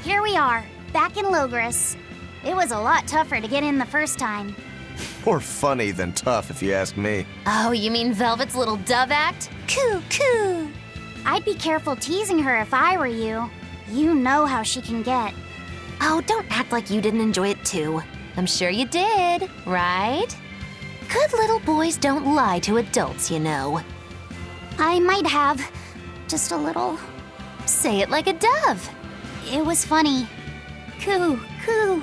Here we are, back in Logris. It was a lot tougher to get in the first time. More funny than tough, if you ask me. Oh, you mean Velvet's little dove act? Coo, coo. I'd be careful teasing her if I were you. You know how she can get. Oh, don't act like you didn't enjoy it too. I'm sure you did, right? Good little boys don't lie to adults, you know. I might have. Just a little. Say it like a dove. It was funny. Coo, coo.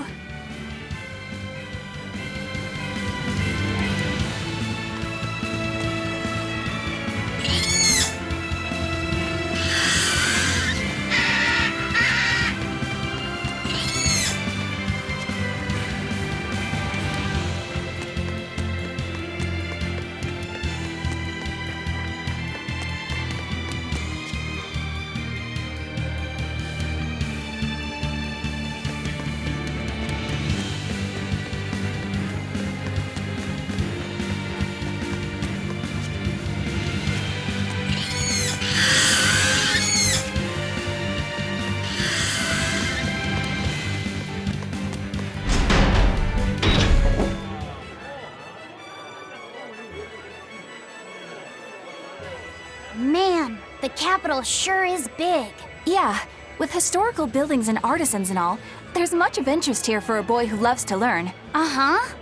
Man, the capital sure is big. Yeah, with historical buildings and artisans and all, there's much of interest here for a boy who loves to learn. Uh-huh.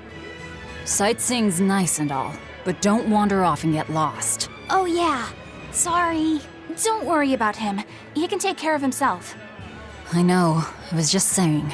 Sightseeing's nice and all, but don't wander off and get lost. Oh yeah, sorry. Don't worry about him. He can take care of himself. I know, I was just saying.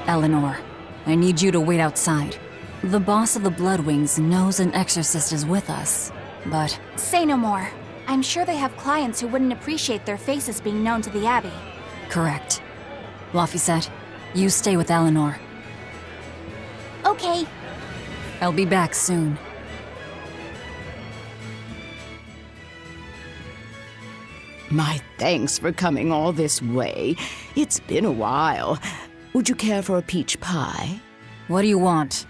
Eleanor, I need you to wait outside. The boss of the Bloodwings knows an exorcist is with us, but... Say no more. I'm sure they have clients who wouldn't appreciate their faces being known to the Abbey. Correct. Laphicet, you stay with Eleanor. Okay. I'll be back soon. My thanks for coming all this way. It's been a while. Would you care for a peach pie? What do you want?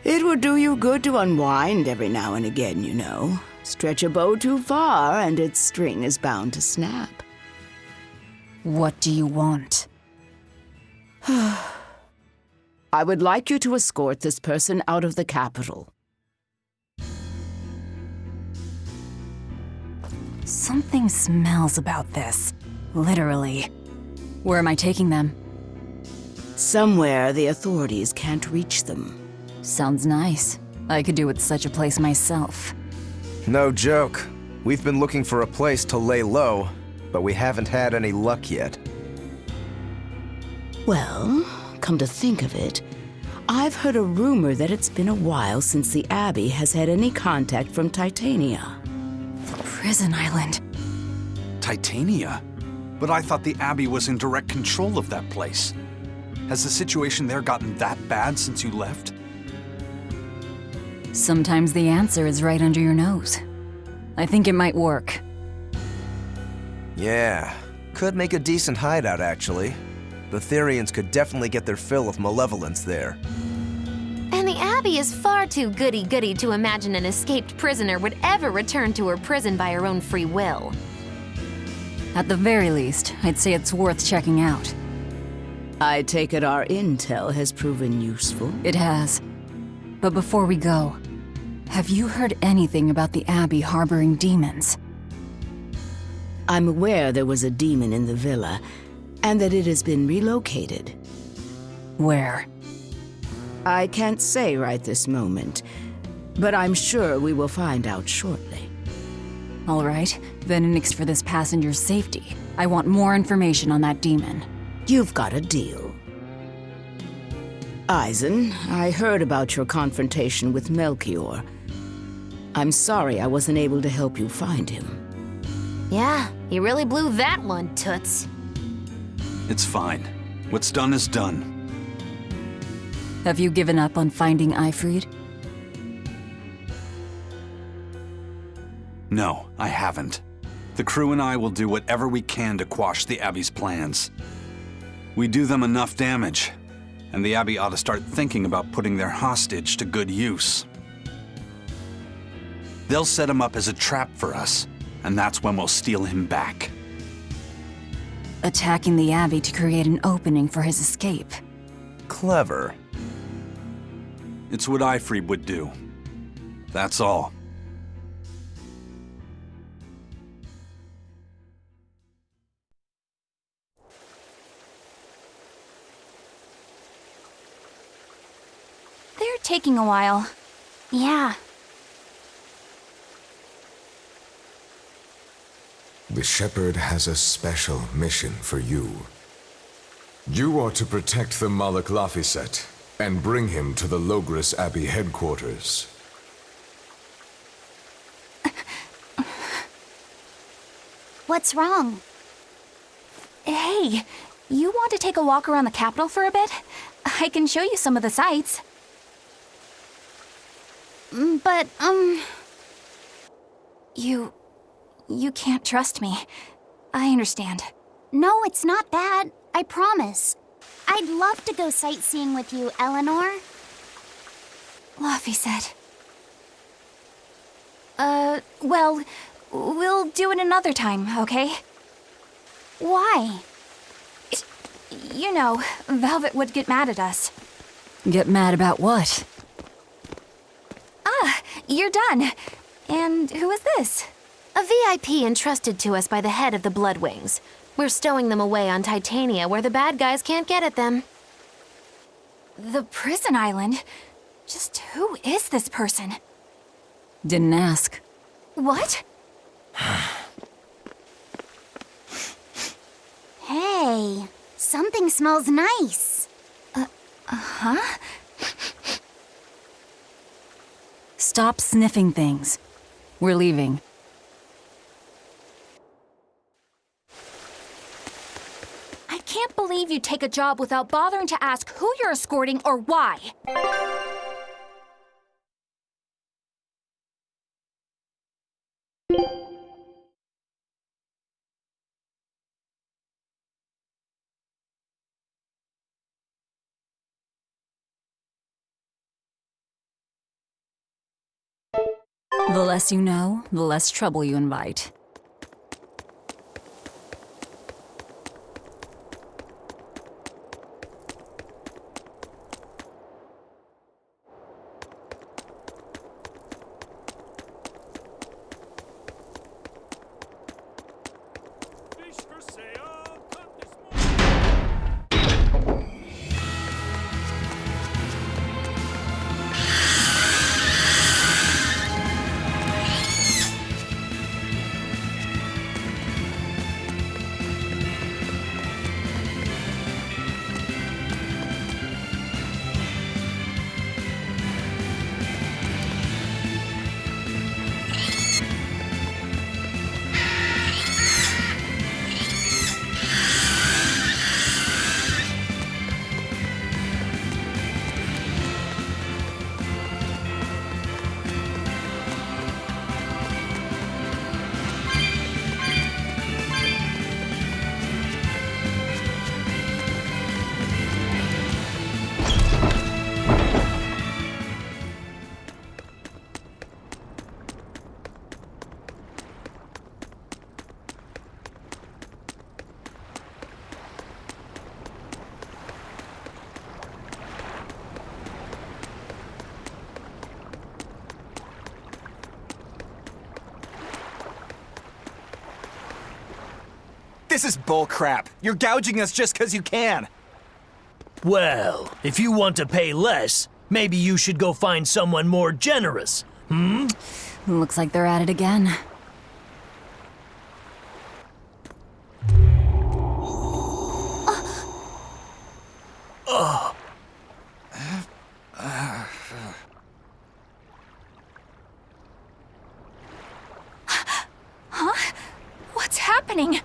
It would do you good to unwind every now and again, you know. Stretch a bow too far and its string is bound to snap. What do you want? I would like you to escort this person out of the capital. Something smells about this. Literally. Where am I taking them? Somewhere the authorities can't reach them. Sounds nice. I could do with such a place myself. No joke. We've been looking for a place to lay low, but we haven't had any luck yet. Well, come to think of it, I've heard a rumor that it's been a while since the Abbey has had any contact from Titania. Prison Island. Titania? But I thought the Abbey was in direct control of that place. Has the situation there gotten that bad since you left? Sometimes the answer is right under your nose. I think it might work. Yeah, could make a decent hideout, actually. The Therians could definitely get their fill of malevolence there. And the Abbey is far too goody-goody to imagine an escaped prisoner would ever return to her prison by her own free will. At the very least, I'd say it's worth checking out. I take it our intel has proven useful. It has. But before we go, have you heard anything about the Abbey harboring demons? I'm aware there was a demon in the villa, and that it has been relocated. Where? I can't say right this moment, but I'm sure we will find out shortly. All right, then in exchange for this passenger's safety, I want more information on that demon. You've got a deal. Eisen, I heard about your confrontation with Melchior. I'm sorry I wasn't able to help you find him. Yeah, you really blew that one, Toots. It's fine. What's done is done. Have you given up on finding Eifried? No, I haven't. The crew and I will do whatever we can to quash the Abbey's plans. We do them enough damage, and the Abbey ought to start thinking about putting their hostage to good use. They'll set him up as a trap for us, and that's when we'll steal him back. Attacking the Abbey to create an opening for his escape. Clever. It's what Eifried would do. That's all. They're taking a while. Yeah. The Shepherd has a special mission for you. You are to protect the Malak Laphicet and bring him to the Logris Abbey headquarters. What's wrong? Hey, you want to take a walk around the capital for a bit? I can show you some of the sights. But, You can't trust me. I understand. no, it's not that. I promise. I'd love to go sightseeing with you, Eleanor. Laphicet. Well, we'll do it another time, okay? Why? You know, Velvet would get mad at us. Get mad about what? You're done. And who is this? A VIP entrusted to us by the head of the Bloodwings. We're stowing them away on Titania where the bad guys can't get at them. The prison island? Just who is this person? Didn't ask. What? Hey, something smells nice. Huh? Stop sniffing things. We're leaving. I can't believe you take a job without bothering to ask who you're escorting or why. The less you know, the less trouble you invite. This is bullcrap. You're gouging us just because you can. Well, if you want to pay less, maybe you should go find someone more generous. Looks like they're at it again. What's happening?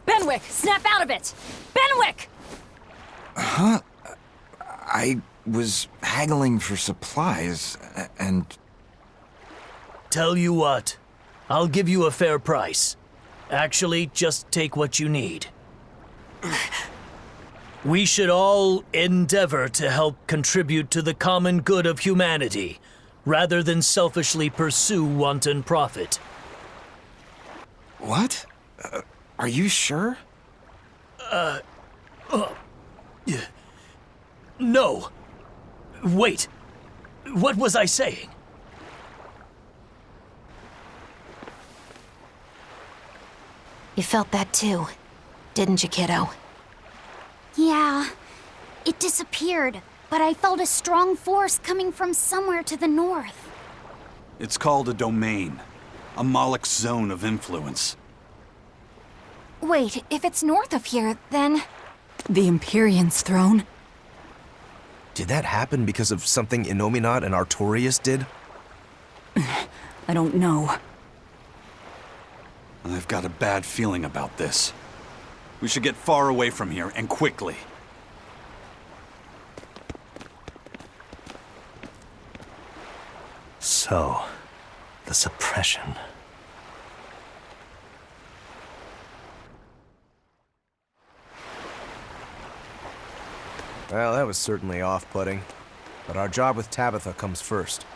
Benwick, snap out of it! Benwick! I was haggling for supplies, and... Tell you what, I'll give you a fair price. Actually, just take what you need. We should all endeavor to help contribute to the common good of humanity, rather than selfishly pursue wanton profit. What? Are you sure? No. Wait. What was I saying? You felt that too, didn't you, kiddo? Yeah, it disappeared, but I felt a strong force coming from somewhere to the north. It's called a domain, a Moloch zone of influence. Wait, if it's north of here, then... The Empyrean's throne? Did that happen because of something Innominat and Artorias did? I don't know. I've got a bad feeling about this. We should get far away from here, and quickly. So, the suppression. Well, that was certainly off-putting. But our job with Tabitha comes first.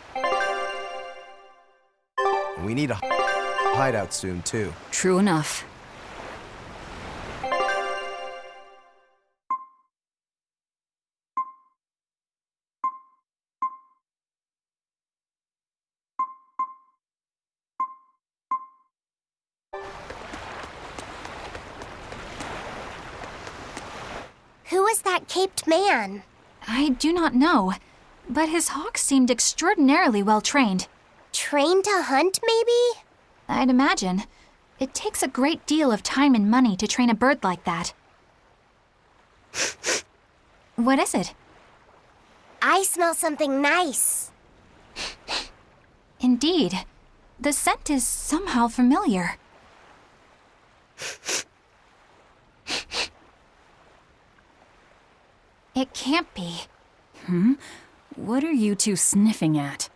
And we need a hideout soon, too. True enough. Who is that caped man? I do not know, but his hawks seemed extraordinarily well trained. Trained to hunt, maybe? I'd imagine. It takes a great deal of time and money to train a bird like that. What is it? I smell something nice. Indeed. The scent is somehow familiar. It can't be. What are you two sniffing at?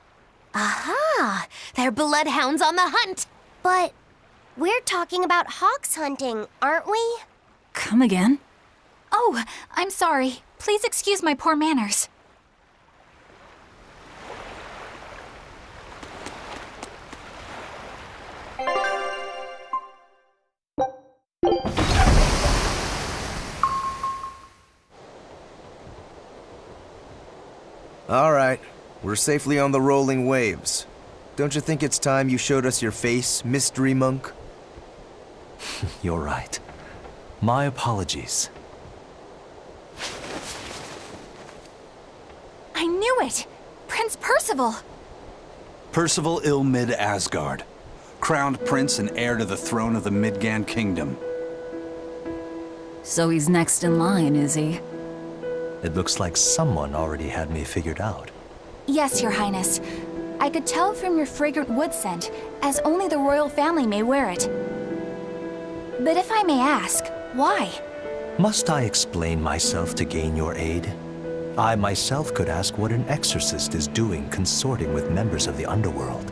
Aha! They're bloodhounds on the hunt! But we're talking about hawks hunting, aren't we? Come again? Oh, I'm sorry. Please excuse my poor manners. All right, we're safely on the rolling waves. Don't you think it's time you showed us your face, Mystery Monk? You're right. My apologies. I knew it! Prince Percival! Percival Ilmid Asgard, crowned prince and heir to the throne of the Midgand Kingdom. So he's next in line, is he? It looks like someone already had me figured out. Yes, Your Highness. I could tell from your fragrant wood scent, as only the royal family may wear it. But if I may ask, why? Must I explain myself to gain your aid? I myself could ask what an exorcist is doing consorting with members of the underworld.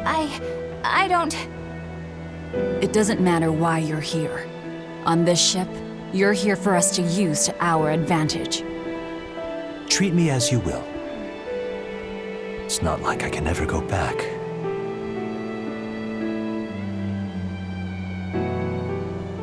I don't... It doesn't matter why you're here. On this ship, you're here for us to use to our advantage. Treat me as you will. It's not like I can ever go back.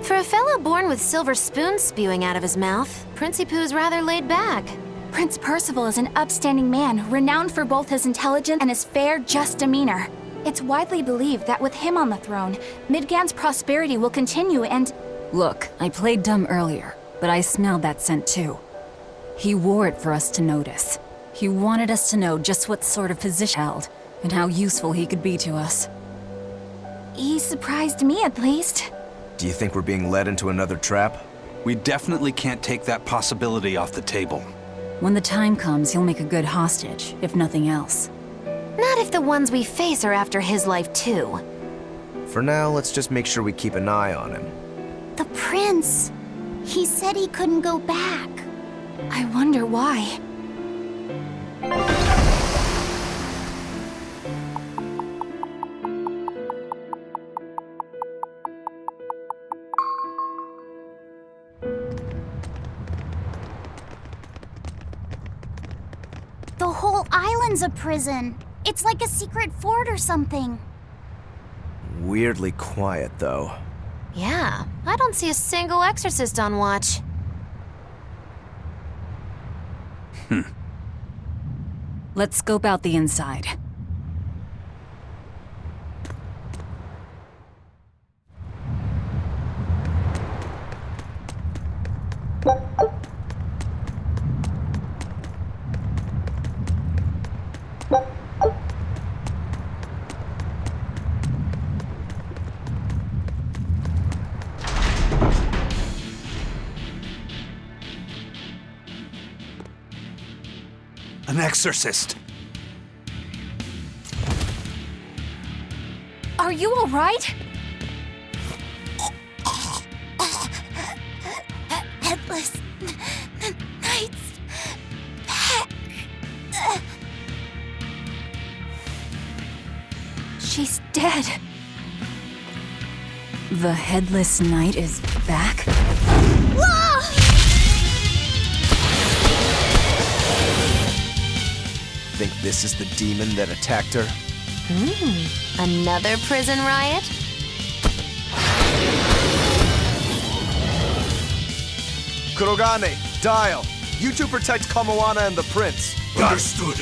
For a fellow born with silver spoons spewing out of his mouth, Princey Pooh's rather laid back. Prince Percival is an upstanding man, renowned for both his intelligence and his fair, just demeanor. It's widely believed that with him on the throne, Midgand's prosperity will continue and... Look, I played dumb earlier, but I smelled that scent too. He wore it for us to notice. He wanted us to know just what sort of position he held, and how useful he could be to us. He surprised me at least. Do you think we're being led into another trap? We definitely can't take that possibility off the table. When the time comes, he'll make a good hostage, if nothing else. Not if the ones we face are after his life too. For now, let's just make sure we keep an eye on him. The prince. He said he couldn't go back. I wonder why. The whole island's a prison. It's like a secret fort or something. Weirdly quiet, though. Yeah, I don't see a single exorcist on watch. Let's scope out the inside. An exorcist! Are you all right? Headless Knight's back. She's dead. The Headless Knight is back? Think this is the demon that attacked her? Another prison riot? Kurogane, Dial, you two protect Kamoana and the prince. Understood.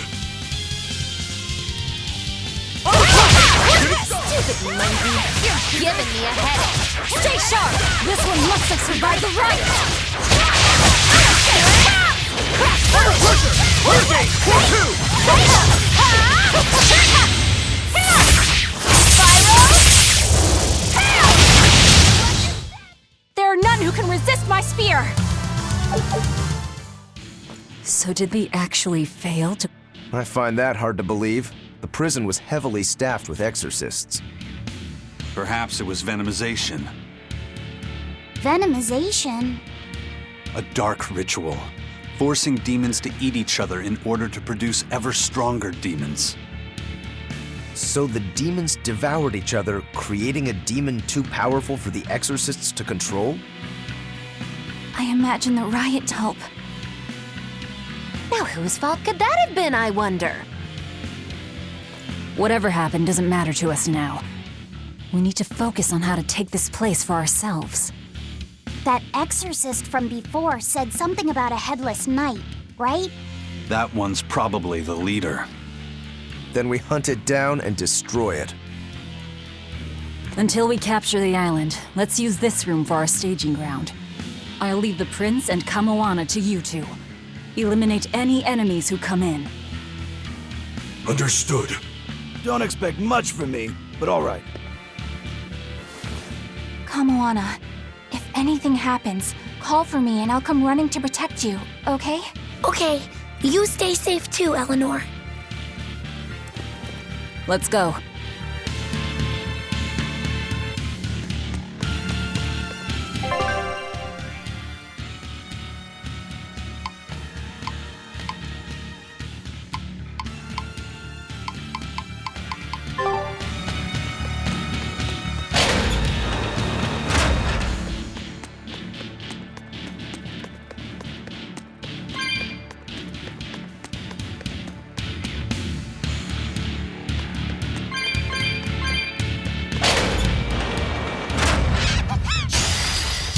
Stupid monkey! You're giving me a headache! Stay sharp! This one must have survived the riot! There are none who can resist my spear! So did they actually fail to... I find that hard to believe. The prison was heavily staffed with exorcists. Perhaps it was venomization. Venomization? A dark ritual, forcing demons to eat each other in order to produce ever stronger demons. So the demons devoured each other, creating a demon too powerful for the exorcists to control? I imagine the riot to help. Now whose fault could that have been, I wonder? Whatever happened doesn't matter to us now. We need to focus on how to take this place for ourselves. That exorcist from before said something about a headless knight, right? That one's probably the leader. Then we hunt it down and destroy it. Until we capture the island, let's use this room for our staging ground. I'll leave the prince and Kamoana to you two. Eliminate any enemies who come in. Understood. Don't expect much from me, but all right. Kamoana, if anything happens, call for me and I'll come running to protect you, okay? Okay, you stay safe too, Eleanor. Let's go.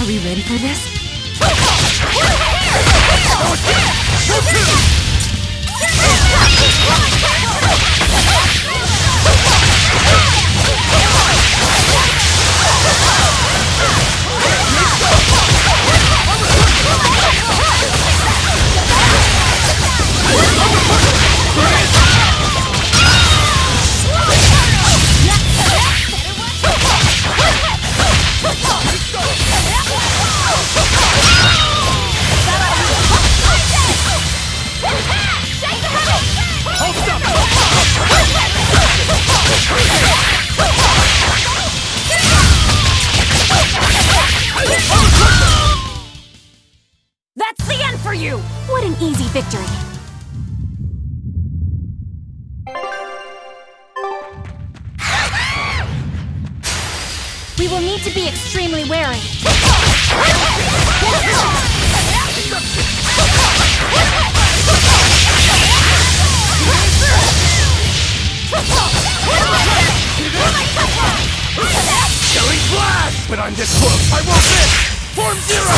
Are we ready for this? you! What an easy victory. We will need to be extremely wary. Killing flash! But I'm this close, I won't miss! Form zero!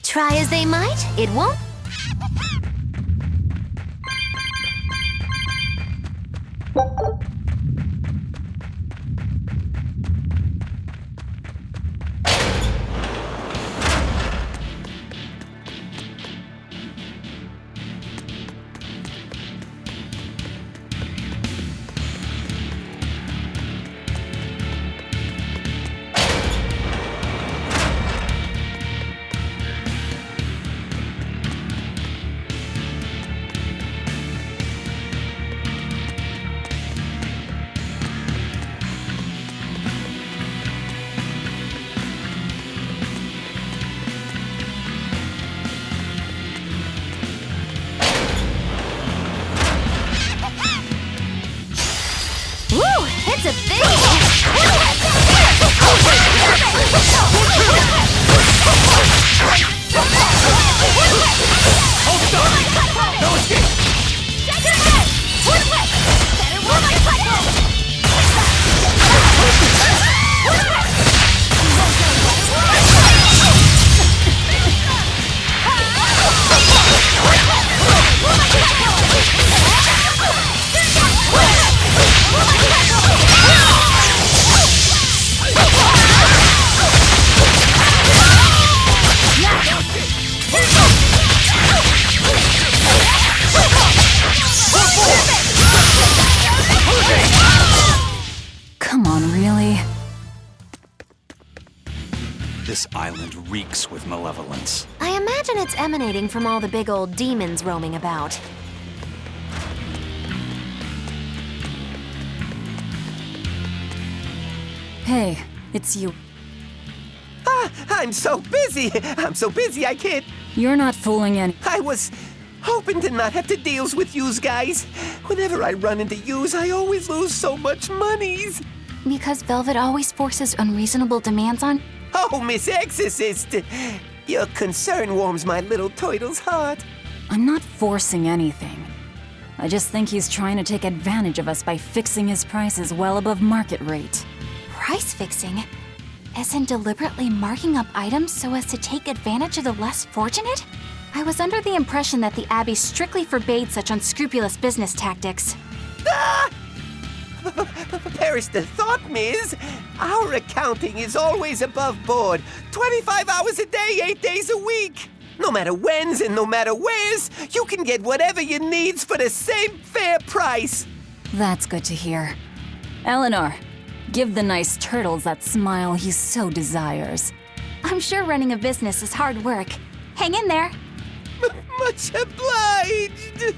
Try as they might, it won't. It's a big No escape! Come on, really? This island reeks with malevolence. I imagine it's emanating from all the big old demons roaming about. Hey, it's you. I'm so busy. I'm so busy I can't. You're not fooling any. I was hoping to not have to deals with yous guys. Whenever I run into yous, I always lose so much monies. Because Velvet always forces unreasonable demands on... Oh, Miss Exorcist, your concern warms my little turtle's heart. I'm not forcing anything. I just think he's trying to take advantage of us by fixing his prices well above market rate. Price fixing? As in deliberately marking up items so as to take advantage of the less fortunate? I was under the impression that the Abbey strictly forbade such unscrupulous business tactics. Ah! Perish the thought, Miss. Our accounting is always above board. 25 hours a day, 8 days a week. No matter whens and no matter wheres, you can get whatever you needs for the same fair price. That's good to hear. Eleanor, give the nice turtles that smile he so desires. I'm sure running a business is hard work. Hang in there. Much obliged.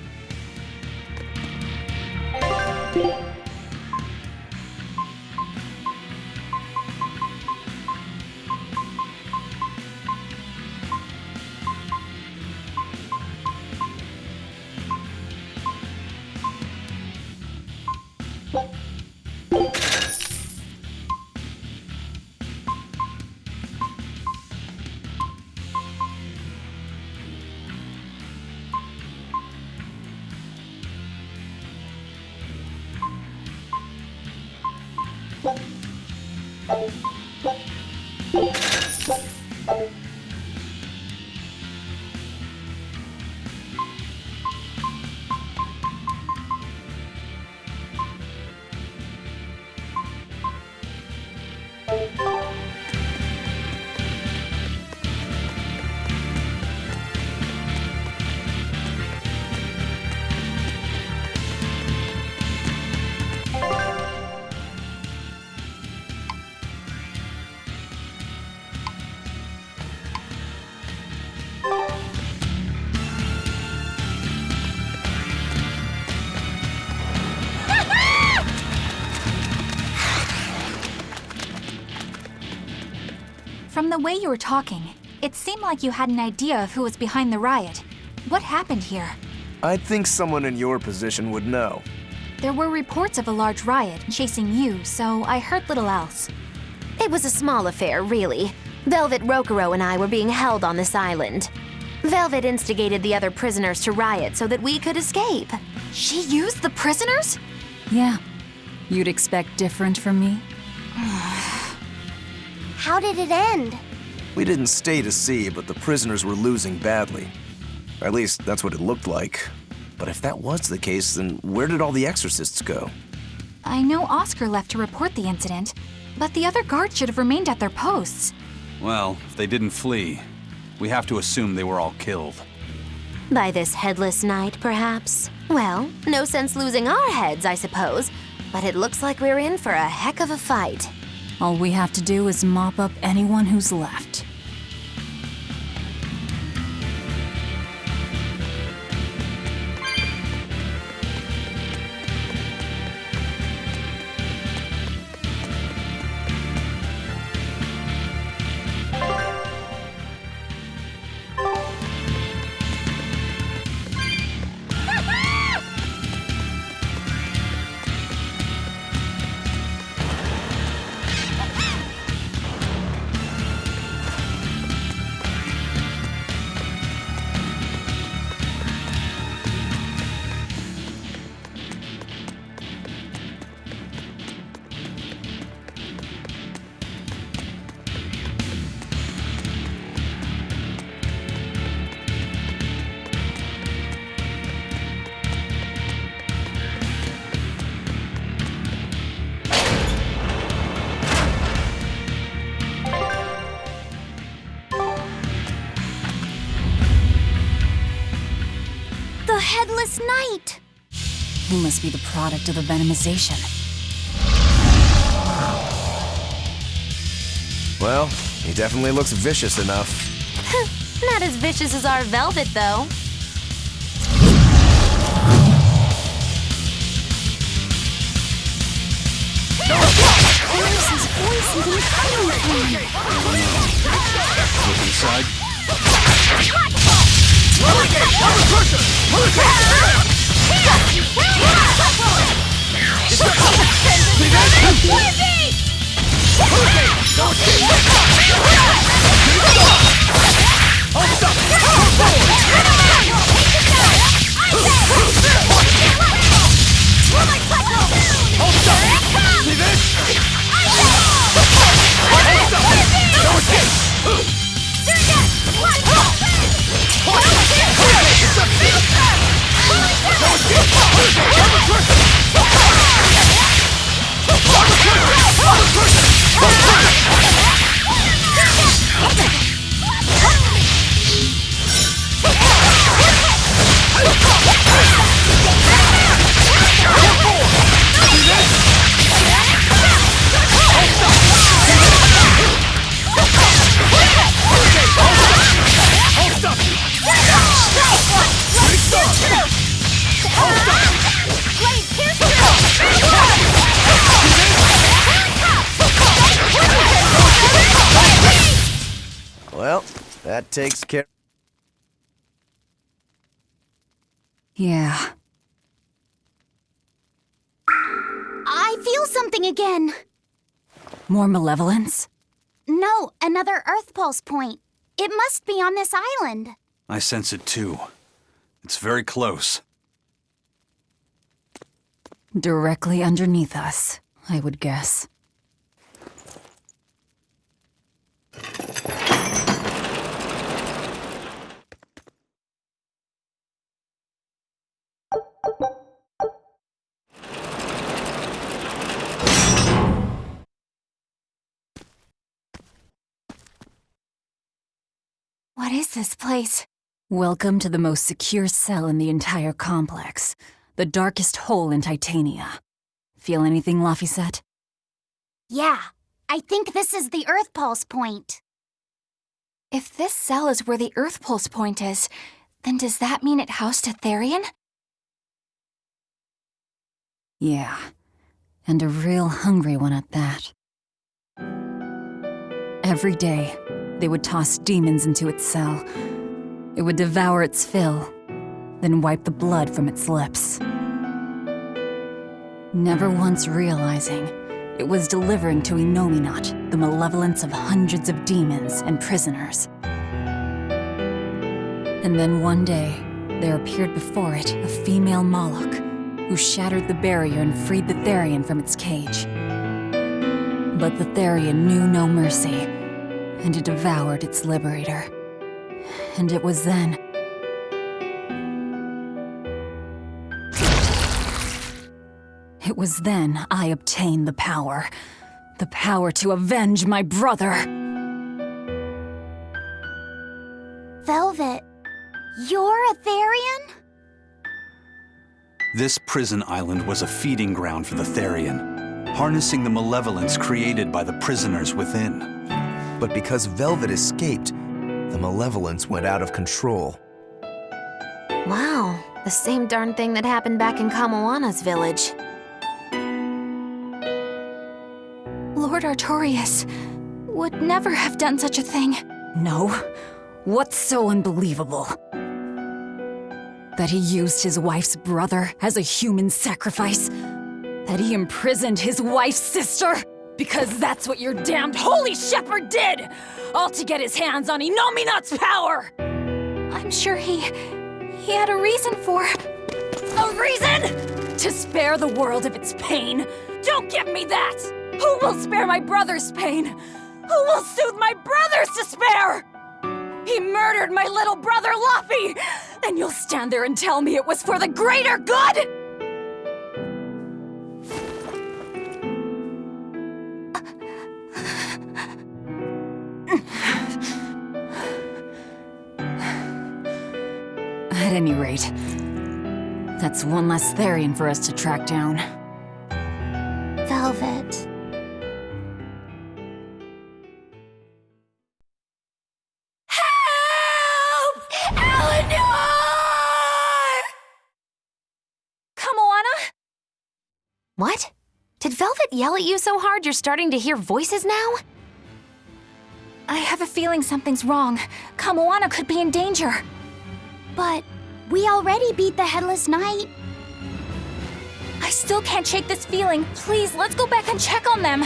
From the way you were talking, it seemed like you had an idea of who was behind the riot. What happened here? I think someone in your position would know. There were reports of a large riot chasing you, so I heard little else. It was a small affair, really. Velvet Rokuro and I were being held on this island. Velvet instigated the other prisoners to riot so that we could escape. She used the prisoners? Yeah. You'd expect different from me? How did it end? We didn't stay to see, but the prisoners were losing badly. At least, that's what it looked like. But if that was the case, then where did all the exorcists go? I know Oscar left to report the incident, but the other guards should have remained at their posts. Well, if they didn't flee, we have to assume they were all killed. By this headless night, perhaps? Well, no sense losing our heads, I suppose. But it looks like we're in for a heck of a fight. All we have to do is mop up anyone who's left. The Headless Knight! He must be the product of the venomization. Well, he definitely looks vicious enough. Not as vicious as our Velvet, though. Where's his voice even coming from? Look inside. Well, that takes care. Yeah. I feel something again. More malevolence? No, another Earth Pulse point. It must be on this island. I sense it too. It's very close. Directly underneath us, I would guess. What is this place? Welcome to the most secure cell in the entire complex. The darkest hole in Titania. Feel anything, Laphicet? Yeah, I think this is the Earth Pulse point. If this cell is where the Earth Pulse point is, then does that mean it housed a Therian? Yeah, and a real hungry one at that. Every day, they would toss demons into its cell. It would devour its fill, then wipe the blood from its lips. Never once realizing, it was delivering to Inominat the malevolence of hundreds of demons and prisoners. And then one day, there appeared before it a female Moloch, who shattered the barrier and freed the Therian from its cage. But the Therian knew no mercy, and it devoured its liberator. And it was then... It was then I obtained the power. The power to avenge my brother. Velvet, you're a Therian? This prison island was a feeding ground for the Therian, harnessing the malevolence created by the prisoners within. But because Velvet escaped, the malevolence went out of control. Wow, the same darn thing that happened back in Kamoana's village. Lord Artorius would never have done such a thing. No. What's so unbelievable? That he used his wife's brother as a human sacrifice? That he imprisoned his wife's sister? Because that's what your damned holy shepherd did! All to get his hands on Inominat's power! I'm sure he had a reason for... A reason? To spare the world of its pain? Don't give me that! Who will spare my brother's pain? Who will soothe my brother's despair? He murdered my little brother, Luffy! And you'll stand there and tell me it was for the greater good?! At any rate, that's one less Therian for us to track down. Velvet. What? Did Velvet yell at you so hard you're starting to hear voices now? I have a feeling something's wrong. Kamoana could be in danger. But we already beat the Headless Knight. I still can't shake this feeling. Please, let's go back and check on them.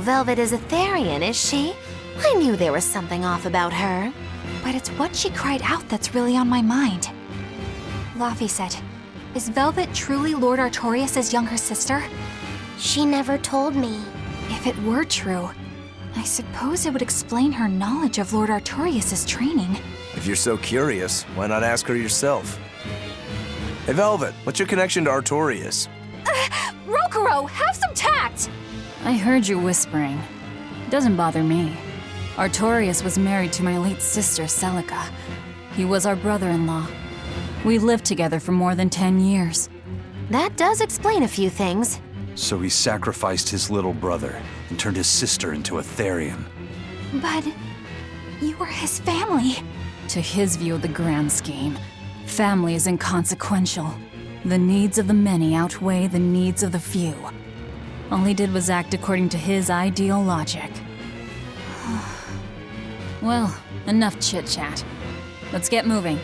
Velvet is a Therian, is she? I knew there was something off about her. But it's what she cried out that's really on my mind. Laphicet, is Velvet truly Lord Artorius' younger sister? She never told me. If it were true, I suppose it would explain her knowledge of Lord Artorius' training. If you're so curious, why not ask her yourself? Hey, Velvet, what's your connection to Artorius? Rokuro, have some tact! I heard you whispering. It doesn't bother me. Artorius was married to my late sister, Celica. He was our brother-in-law. We lived together for more than 10 years. That does explain a few things. So he sacrificed his little brother and turned his sister into a Therian. But you were his family. To his view of the grand scheme, family is inconsequential. The needs of the many outweigh the needs of the few. All he did was act according to his ideal logic. Well, enough chit-chat. Let's get moving.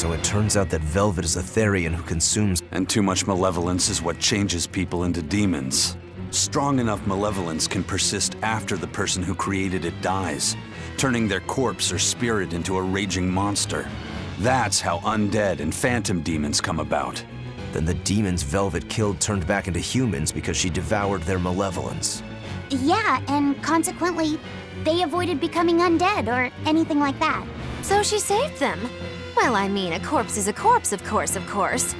So it turns out that Velvet is a Therian who consumes... And too much malevolence is what changes people into demons. Strong enough malevolence can persist after the person who created it dies, turning their corpse or spirit into a raging monster. That's how undead and phantom demons come about. Then the demons Velvet killed turned back into humans because she devoured their malevolence. Yeah, and consequently, they avoided becoming undead or anything like that. So she saved them. Well, I mean, a corpse is a corpse, of course.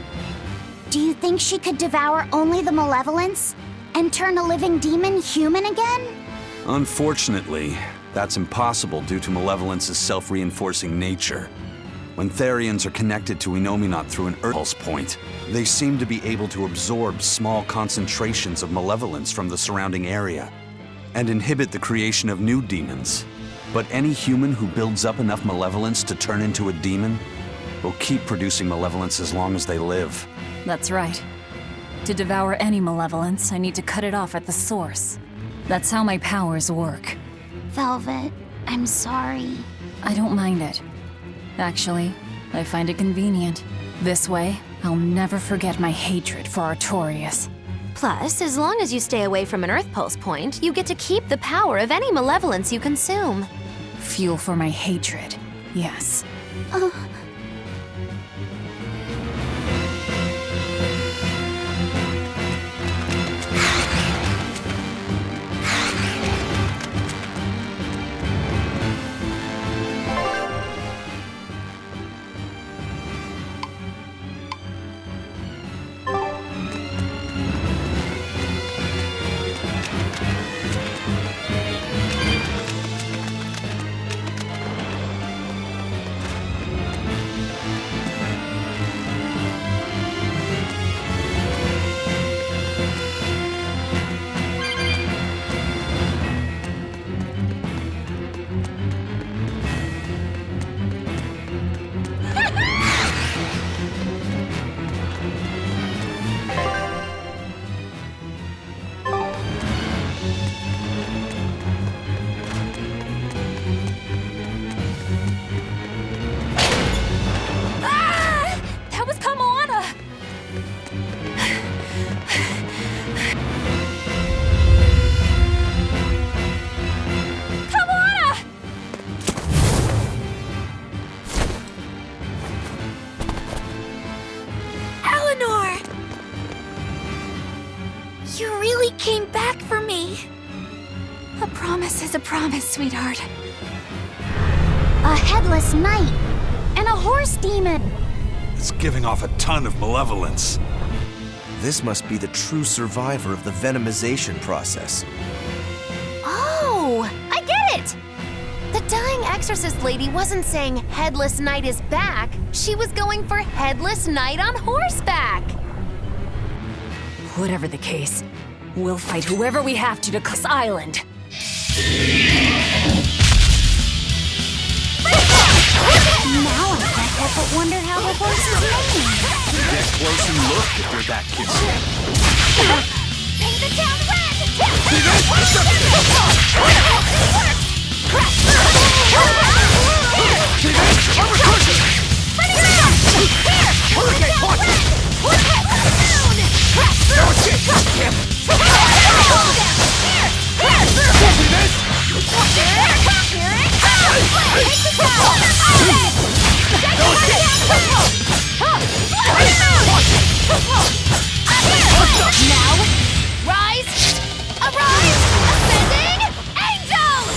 Do you think she could devour only the malevolence and turn a living demon human again? Unfortunately, that's impossible due to malevolence's self-reinforcing nature. When Therians are connected to Enominat through an pulse point, they seem to be able to absorb small concentrations of malevolence from the surrounding area and inhibit the creation of new demons. But any human who builds up enough malevolence to turn into a demon will keep producing malevolence as long as they live. That's right. To devour any malevolence, I need to cut it off at the source. That's how my powers work. Velvet, I'm sorry. I don't mind it. Actually, I find it convenient. This way, I'll never forget my hatred for Artorias. Plus, as long as you stay away from an Earth Pulse point, you get to keep the power of any malevolence you consume. Fuel for my hatred, yes. You really came back for me. A promise is a promise, sweetheart. A headless knight and a horse demon. It's giving off a ton of malevolence. This must be the true survivor of the venomization process. Oh, I get it! The dying exorcist lady wasn't saying Headless Knight is back. She was going for Headless Knight on horseback. Whatever the case, we'll fight whoever we have to this island. Now I can't help but wonder how the horse is making. Get close and look if you're that kissy. Paint the town red! Now, rise, arise, ascending, angels!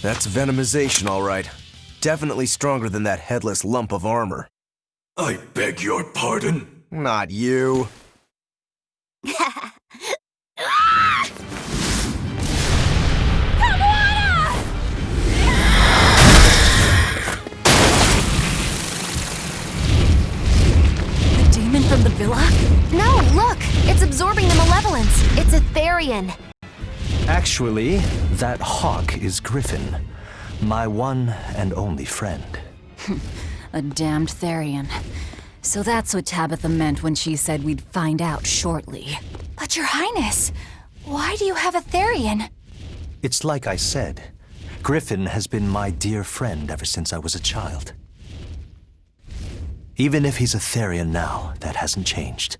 That's venomization, all right. Definitely stronger than that headless lump of armor. I beg your pardon? Not you. The demon from the villa? No, look! It's absorbing the malevolence. It's a Therian. Actually, that hawk is Griffin, my one and only friend. A damned Therian. So that's what Tabitha meant when she said we'd find out shortly. But Your Highness, why do you have a Therian? It's like I said, Griffin has been my dear friend ever since I was a child. Even if he's a Therian now, that hasn't changed.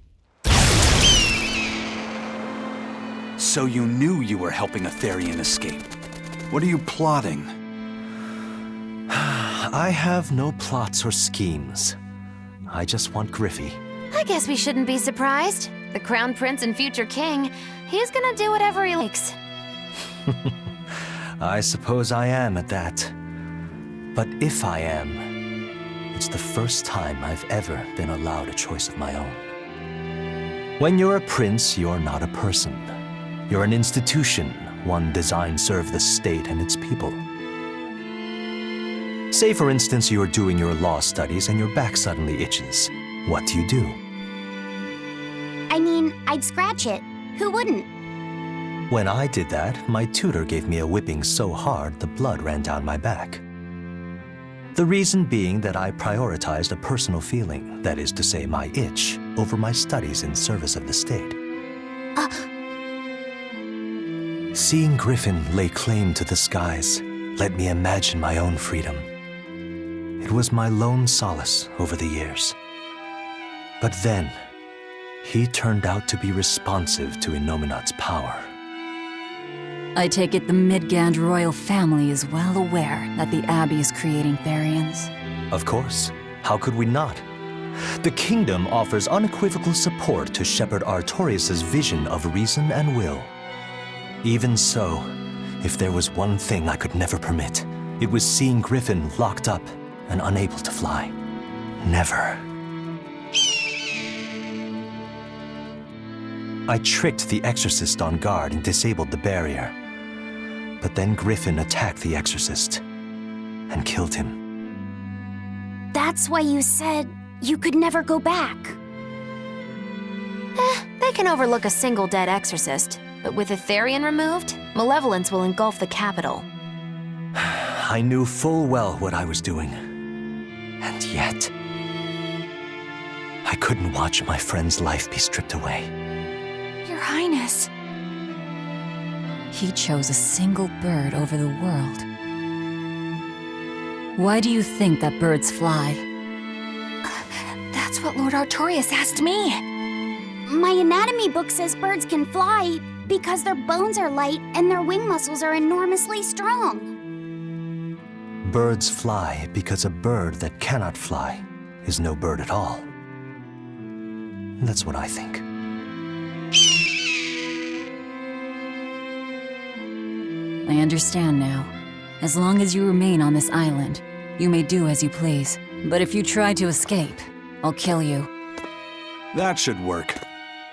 So you knew you were helping a Therian escape. What are you plotting? I have no plots or schemes. I just want Griffy. I guess we shouldn't be surprised. The Crown Prince and future king, he's gonna do whatever he likes. I suppose I am at that. But if I am, it's the first time I've ever been allowed a choice of my own. When you're a prince, you're not a person. You're an institution, one designed to serve the state and its people. Say, for instance, you're doing your law studies and your back suddenly itches. What do? I mean, I'd scratch it. Who wouldn't? When I did that, my tutor gave me a whipping so hard the blood ran down my back. The reason being that I prioritized a personal feeling, that is to say my itch, over my studies in service of the state. Seeing Griffin lay claim to the skies let me imagine my own freedom. It was my lone solace over the years. But then, he turned out to be responsive to Innominat's power. I take it the Midgand royal family is well aware that the Abbey is creating Therians. Of course. How could we not? The kingdom offers unequivocal support to Shepherd Artorius' vision of reason and will. Even so, if there was one thing I could never permit, it was seeing Griffin locked up and unable to fly. Never. I tricked the Exorcist on guard and disabled the barrier. But then Griffin attacked the Exorcist and killed him. That's why you said you could never go back. They can overlook a single dead exorcist, but with Etherian removed, malevolence will engulf the capital. I knew full well what I was doing. And yet, I couldn't watch my friend's life be stripped away. Your Highness. He chose a single bird over the world. Why do you think that birds fly? That's what Lord Artorias asked me. My anatomy book says birds can fly because their bones are light and their wing muscles are enormously strong. Birds fly because a bird that cannot fly is no bird at all. That's what I think. I understand now. As long as you remain on this island, you may do as you please. But if you try to escape, I'll kill you. That should work.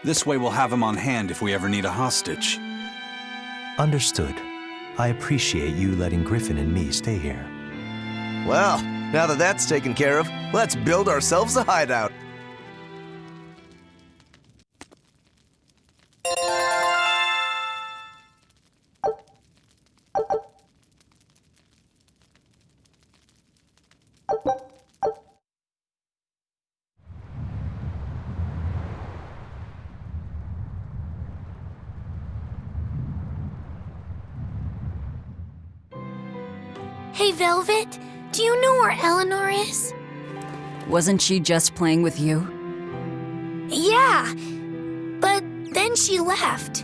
This way we'll have him on hand if we ever need a hostage. Understood. I appreciate you letting Griffin and me stay here. Well, now that that's taken care of, let's build ourselves a hideout. Hey, Velvet, do you know where Eleanor is? Wasn't she just playing with you? Yeah, but then she left.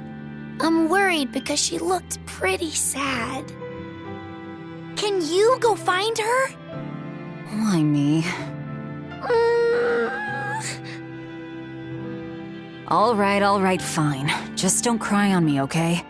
I'm worried because she looked pretty sad. Can you go find her? Why me? All right, fine. Just don't cry on me, okay?